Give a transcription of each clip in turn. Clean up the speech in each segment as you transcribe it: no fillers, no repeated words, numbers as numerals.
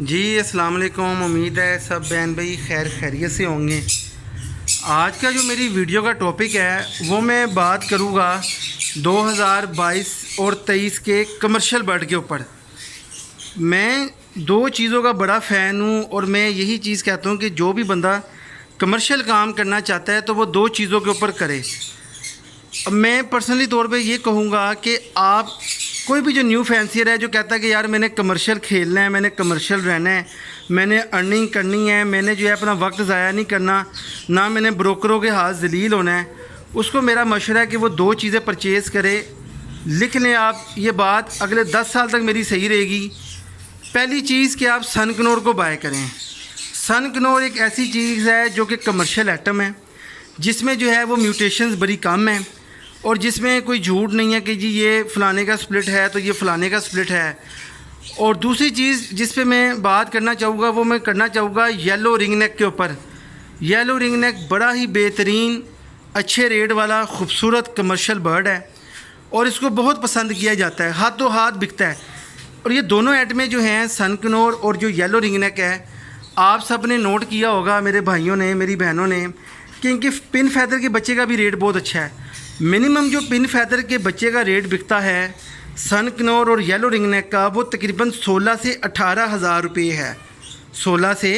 जी अस्सलाम वालेकुम। उम्मीद है सब बहन भाई खैर खैरियत से होंगे। आज का जो मेरी वीडियो का टॉपिक है वो मैं बात करूँगा 2022 और 23 के कमर्शियल बर्ड के ऊपर। मैं दो चीज़ों का बड़ा फ़ैन हूँ और मैं यही चीज़ कहता हूँ कि जो भी बंदा कमर्शियल काम करना चाहता है तो वो दो चीज़ों के ऊपर करे। अब मैं पर्सनली तौर पे ये कहूँगा कि आप कोई भी जो न्यू फैंसियर है जो कहता है कि यार मैंने कमर्शियल खेलना है, मैंने कमर्शियल रहना है, मैंने अर्निंग करनी है, मैंने जो है अपना वक्त ज़ाया नहीं करना, ना मैंने ब्रोकरों के हाथ ज़लील होना है, उसको मेरा मशवरा है कि वो दो चीज़ें परचेज़ करे। लिख लें आप ये बात, अगले 10 साल तक मेरी सही रहेगी। पहली चीज़ कि आप सनकनोर को बाय करें। सनकनोर एक ऐसी चीज़ है जो कि कमर्शियल आइटम है, जिसमें जो है वो म्यूटेशंस बड़ी कम है और जिसमें कोई झूठ नहीं है कि जी ये फ़लाने का स्प्लिट है तो ये फ़लाने का स्प्लिट है। और दूसरी चीज़ जिस पे मैं बात करना चाहूँगा वो मैं करना चाहूँगा येलो रिंग नेक के ऊपर। येलो रिंग नेक बड़ा ही बेहतरीन अच्छे रेट वाला खूबसूरत कमर्शियल बर्ड है और इसको बहुत पसंद किया जाता है, हाथों हाथ बिकता है। और ये दोनों आइटमें जो हैं सनकनोर और जो येलो रिंग नेक है, आप सब ने नोट किया होगा मेरे भाइयों ने मेरी बहनों ने कि इनके पिन फैदर के बच्चे का भी रेट बहुत अच्छा है। मिनिमम जो पिन फैदर के बच्चे का रेट बिकता है सनकनोर और येलो रिंग नेक का, वो तकरीबन 16 से 18 हज़ार रुपये है। 16 से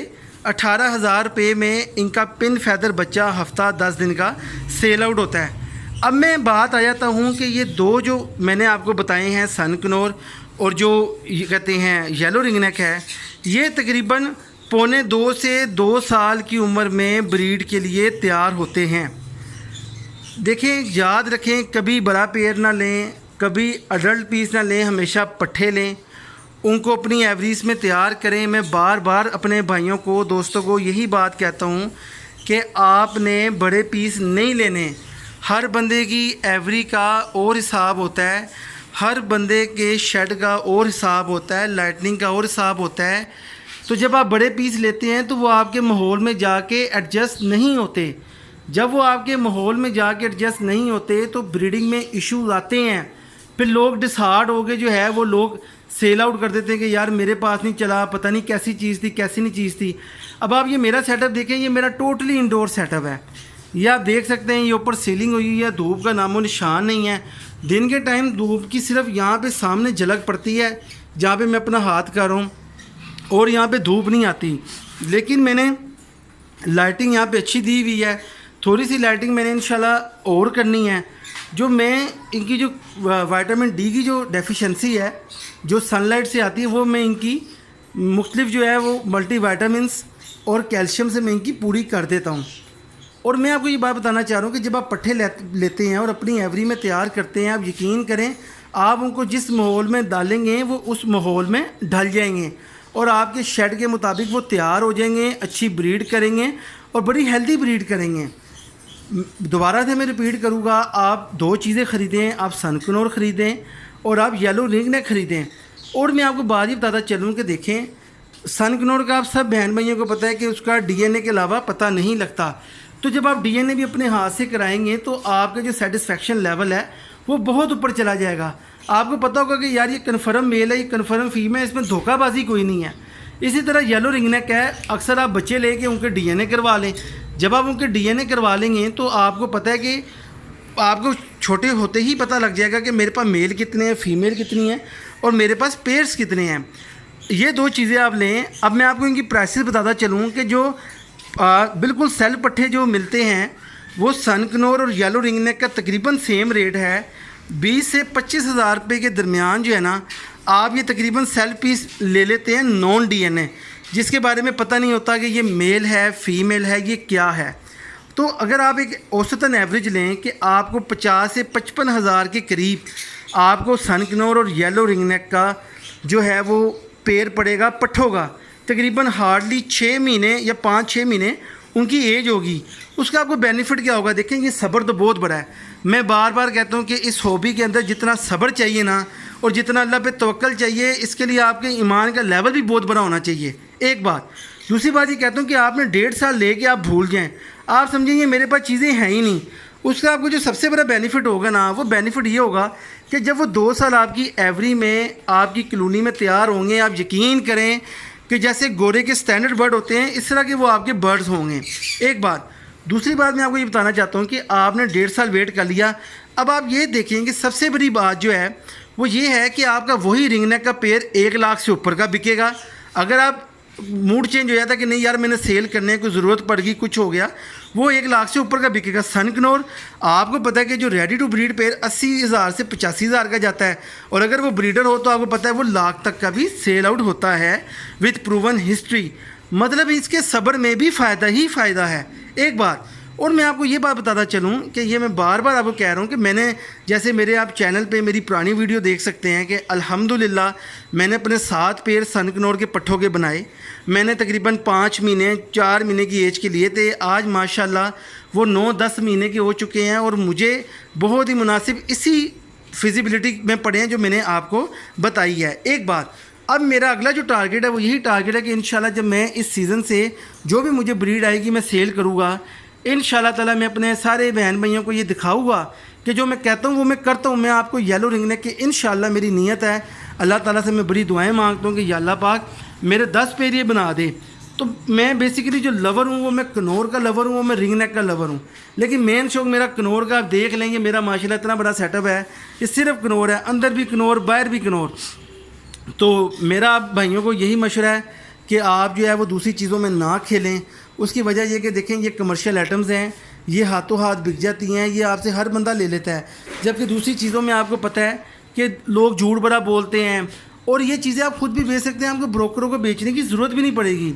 18 हज़ार रुपये में इनका पिन फैदर बच्चा हफ्ता 10 दिन का सेल आउट होता है। अब मैं बात आ जाता हूँ कि ये दो जो मैंने आपको बताए हैं सनकनोर और जो ये कहते हैं येलो रिंग नेक है, ये तकरीबन पौने 2 से 2 साल की उम्र में ब्रीड के लिए तैयार होते हैं। देखें, याद रखें, कभी बड़ा पेयर ना लें, कभी अडल्ट पीस ना लें, हमेशा पट्ठे लें, उनको अपनी एवरेज में तैयार करें। मैं बार बार अपने भाइयों को दोस्तों को यही बात कहता हूँ कि आपने बड़े पीस नहीं लेने। हर बंदे की एवरी का और हिसाब होता है, हर बंदे के शेड का और हिसाब होता है, लाइटनिंग का और हिसाब होता है। तो जब आप बड़े पीस लेते हैं तो वो आपके माहौल में जाके एडजस्ट नहीं होते। जब वो आपके माहौल में जाके एडजस्ट नहीं होते तो ब्रीडिंग में इश्यूज आते हैं। फिर लोग डिसहार्ड हो गए जो है वो लोग सेल आउट कर देते हैं कि यार मेरे पास नहीं चला, पता नहीं कैसी चीज़ थी कैसी नहीं चीज़ थी। अब आप ये मेरा सेटअप देखें, ये मेरा टोटली इंडोर सेटअप है। ये आप देख सकते हैं, ये ऊपर सीलिंग हुई है, धूप का नामो निशान नहीं है। दिन के टाइम धूप की सिर्फ यहाँ पे सामने झलक पड़ती है जहाँ पे मैं अपना हाथ कर रहा हूँ और यहाँ पे धूप नहीं आती। लेकिन मैंने लाइटिंग यहाँ पे अच्छी दी हुई है, थोड़ी सी लाइटिंग मैंने इंशाल्लाह और करनी है। जो मैं इनकी जो विटामिन डी की जो डेफिशिएंसी है जो सनलाइट से आती है, वो मैं इनकी मुख्तलिफ जो है वो मल्टी विटामिन्स और कैल्शियम से मैं इनकी पूरी कर देता हूँ। और मैं आपको ये बात बताना चाह रहा हूँ कि जब आप पट्ठे लेते हैं और अपनी एवरी में तैयार करते हैं, आप यकीन करें आप उनको जिस माहौल में डालेंगे वो उस माहौल में ढल जाएंगे और आपके शेड के मुताबिक वो तैयार हो जाएंगे, अच्छी ब्रीड करेंगे और बड़ी हेल्दी ब्रीड करेंगे। दोबारा से मैं रिपीट करूँगा, आप दो चीज़ें ख़रीदें, आप सनकनोर ख़रीदें और आप येलो रिंग नेक ख़रीदें। और मैं आपको बात ही बताता चलूँ कि देखें, सनकनोर का आप सब बहन भाइयों को पता है कि उसका डीएनए के अलावा पता नहीं लगता। तो जब आप डीएनए भी अपने हाथ से कराएंगे तो आपका जो सेटिस्फेक्शन लेवल है वो बहुत ऊपर चला जाएगा। आपको पता होगा कि यार ये कन्फर्म मेल है, ये कन्फर्म फीमेल है, इसमें धोखाबाजी कोई नहीं है। इसी तरह येलो रिंग नेक है, अक्सर आप बच्चे लेके उनके डीएनए करवा लें। जब आप उनके डीएनए करवा लेंगे तो आपको पता है कि आपको छोटे होते ही पता लग जाएगा कि मेरे पास मेल कितने हैं, फीमेल कितनी है और मेरे पास पेयर्स कितने हैं। ये दो चीज़ें आप लें। अब मैं आपको इनकी प्राइसेस बताता चलूँ कि जो बिल्कुल सेल पट्ठे जो मिलते हैं वो सनकनोर और येलो रिंग नेक का तकरीबन सेम रेट है। 20 से 25 हज़ार रुपये के दरमियान जो है ना, आप ये तकरीबन सेल पीस ले लेते हैं नॉन डीएनए, जिसके बारे में पता नहीं होता कि ये मेल है फीमेल है ये क्या है। तो अगर आप एक औसतन एवरेज लें कि आपको 50 से 55 हज़ार के करीब आपको सनकनोर और येलो रिंग नेक का जो है वो पेयर पड़ेगा पट्ठों का। तकरीबन हार्डली 6 महीने या 5-6 महीने उनकी एज होगी। उसका आपको बेनिफिट क्या होगा? देखें, ये सब्र तो बहुत बड़ा है। मैं बार बार कहता हूँ कि इस हॉबी के अंदर जितना सब्र चाहिए ना और जितना अल्लाह पे तवक्कल चाहिए, इसके लिए आपके ईमान का लेवल भी बहुत बड़ा होना चाहिए। एक बात। दूसरी बात ये कहता हूँ कि आपने 1.5 साल ले कर आप भूल जाएँ, आप समझेंगे मेरे पास चीज़ें हैं ही नहीं। उसका आपको जो सबसे बड़ा बेनिफिट होगा ना, वो बेनिफिट ये होगा कि जब वो 2 साल आपकी एवरी में आपकी कॉलोनी में तैयार होंगे, आप यकीन करें कि जैसे गोरे के स्टैंडर्ड बर्ड होते हैं इस तरह के वो आपके बर्ड्स होंगे। एक बात। दूसरी बात मैं आपको ये बताना चाहता हूँ कि आपने 1.5 साल वेट कर लिया। अब आप ये देखेंगे सबसे बड़ी बात जो है वो ये है कि आपका वही रिंग नेक का पेयर 1 लाख से ऊपर का बिकेगा। अगर आप मूड चेंज हो जाता कि नहीं यार मैंने सेल करने की ज़रूरत पड़ गई, कुछ हो गया, वो 1 लाख से ऊपर का बिकेगा। सनकनोर आपको पता है कि जो रेडी टू ब्रीड पेयर 80,000 से 85,000 का जाता है, और अगर वो ब्रीडर हो तो आपको पता है वो लाख तक का भी सेल आउट होता है विथ प्रूवन हिस्ट्री। मतलब इसके सब्र में भी फ़ायदा ही फ़ायदा है। एक बात और मैं आपको ये बात बताता चलूँ कि ये मैं बार बार आपको कह रहा हूँ कि मैंने जैसे मेरे आप चैनल पे मेरी पुरानी वीडियो देख सकते हैं कि अल्हम्दुलिल्लाह मैंने अपने 7 पेयर सनकनोर के पट्ठों के बनाए। मैंने तकरीबन 5 महीने 4 महीने की एज के लिए थे। आज माशाल्लाह वो 9-10 महीने के हो चुके हैं और मुझे बहुत ही मुनासिब इसी फिजिबिलिटी में पड़े हैं जो मैंने आपको बताई है। एक बात, अब मेरा अगला जो टारगेट है वो यही टारगेट है कि इंशाल्लाह जब मैं इस सीज़न से जो भी मुझे ब्रीड आएगी मैं सेल करूँगा। इंशाल्लाह ताला मैं अपने सारे बहन भाइयों को ये दिखाऊँगा कि जो मैं कहता हूँ वो मैं करता हूँ। मैं आपको येलो रिंग नेक की इंशाल्लाह मेरी नीयत है, अल्लाह ताला से मैं बड़ी दुआएं मांगता हूँ कि या अल्लाह पाक मेरे 10 पेयर ये बना दे। तो मैं बेसिकली जो लवर हूँ वो मैं कनौर का लवर हूँ, वो मैं रिंग नेक का लवर हूँ, लेकिन मेन शौक मेरा कनौर का। आप देख लेंगे मेरा माशाल्लाह इतना बड़ा सेटअप है, ये सिर्फ कनौर है, अंदर भी कनौर बाहर भी कनौर। तो मेरा आप भाइयों को यही मशवरा है कि आप जो है वो दूसरी चीज़ों में ना खेलें। उसकी वजह ये कि देखें ये कमर्शियल आइटम्स हैं, ये हाथों हाथ बिक जाती हैं, ये आपसे हर बंदा ले लेता है। जबकि दूसरी चीज़ों में आपको पता है कि लोग झूठ बड़ा बोलते हैं और ये चीज़ें आप खुद भी बेच सकते हैं, आपको ब्रोकरों को बेचने की ज़रूरत भी नहीं पड़ेगी।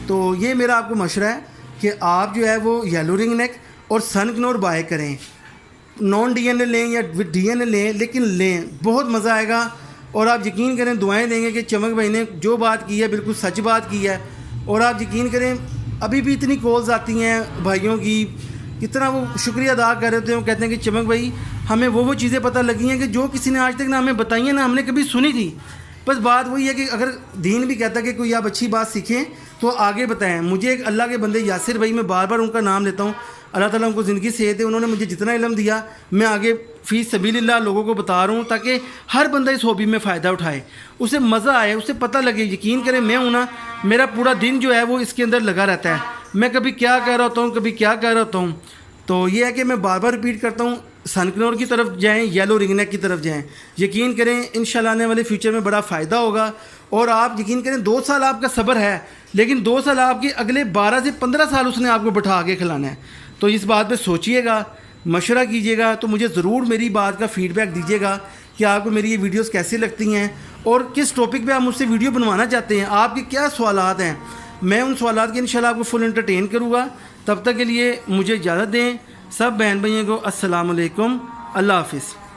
तो ये मेरा आपको मशवरा है कि आप जो है वो येलो रिंग नेक और सनकनोर बाय करें। नॉन डीएनए लें या विद डीएनए लें, लेकिन लें, बहुत मज़ा आएगा। और आप यकीन करें दुआएं देंगे कि चमक भाई ने जो बात की है बिल्कुल सच बात की है। और आप यकीन करें अभी भी इतनी कॉल्स आती हैं भाइयों की, इतना वो शुक्रिया अदा कर रहे थे, वो कहते हैं कि चमक भाई हमें वो चीज़ें पता लगी हैं कि जो किसी ने आज तक ना हमें बताई है ना हमने कभी सुनी थी। बस बात वही है कि अगर दीन भी कहता है कि कोई आप अच्छी बात सीखें तो आगे बताएं। मुझे एक अल्लाह के बंदे यासिर भाई, मैं बार बार उनका नाम लेता हूँ, अल्लाह ताला उनको ज़िंदगी सेहत है, उन्होंने मुझे जितना इल्म दिया मैं आगे फ़ी सबीलिल्लाह लोगों को बता रहा हूँ ताकि हर बंदा इस हॉबी में फ़ायदा उठाए, उसे मज़ा आए, उसे पता लगे। यकीन करें मैं हूँ ना, मेरा पूरा दिन जो है वो इसके अंदर लगा रहता है, मैं कभी क्या कह रहा होता हूँ कभी क्या कह रहा होता हूँ। तो ये है कि मैं बार बार रिपीट करता हूँ, सनकनोर की तरफ जाएं, येलो रिंग नेक की तरफ जाएं। यकीन करें इंशाल्लाह आने वाले फ्यूचर में बड़ा फ़ायदा होगा। और आप यकीन करें 2 साल आपका सब्र है, लेकिन 2 साल आपके अगले 12 से 15 साल उसने आपको बैठा के खिलाना है। तो इस बात पे सोचिएगा, मशवरा कीजिएगा, तो मुझे ज़रूर मेरी बात का फ़ीडबैक दीजिएगा कि आपको मेरी ये वीडियोस कैसी लगती हैं और किस टॉपिक पे आप मुझसे वीडियो बनवाना चाहते हैं, आपके क्या सवालात हैं। मैं उन सवालात के इंशाल्लाह आपको फुल एंटरटेन करूँगा। तब तक के लिए मुझे इजाज़त दें। सब बहन भाइयों को अस्सलाम वालेकुम, अल्लाह हाफ़िज़।